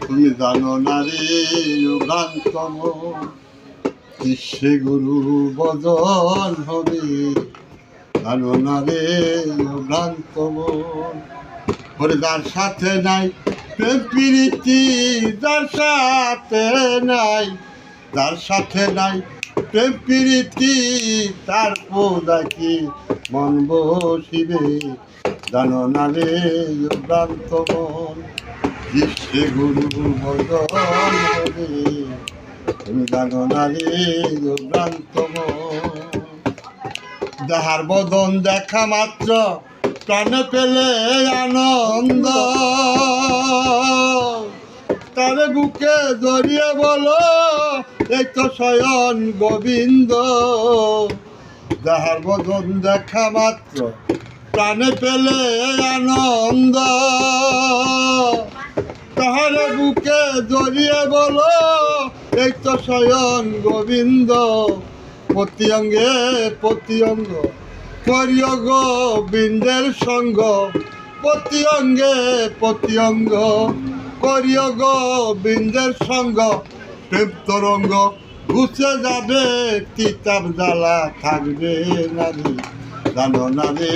তুমি জানো না রে ভ্রান্ত মন, বিশ্বে গুরু বদল হবে, জানো না রে ভ্রান্ত মন। ওরে যার সাথে নাই প্রেম প্রীতি, যার সাথে নাই, যার সাথে নাই প্রেম প্রীতি, তার পূজা কি মন বসিবে, জানো না রে ভ্রান্ত মন, বিশ্বে গুরু বদল হবে, তুমি জানো না রে ভ্রান্ত মন। যাহার বদন দেখা মাত্র প্রাণে পেলে আনন্দ, তার বুকে জড়িয়ে বলো এই তো স্বয়ং গোবিন্দ। যাহার বদন দেখা মাত্র প্রাণে পেলে আনন্দ, তাহার বুকে জড়িয়ে বলো এই তো স্বয়ং গোবিন্দ। প্রতি অঙ্গে প্রতি অঙ্গ করিও গোবিন্দের সঙ্গ, প্রতি অঙ্গে প্রতি অঙ্গ করিও গোবিন্দের সঙ্গ, প্রেম তরঙ্গ ঘুষে যাবে, তিতাব জ্বালা থাকবে না রে, জানো না রে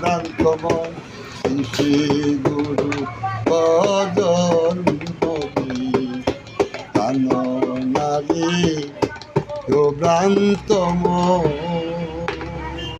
ভ্রান্ত মন, শ্রী গুরু বদন হবে, জানো না রে ভ্রান্ত মন।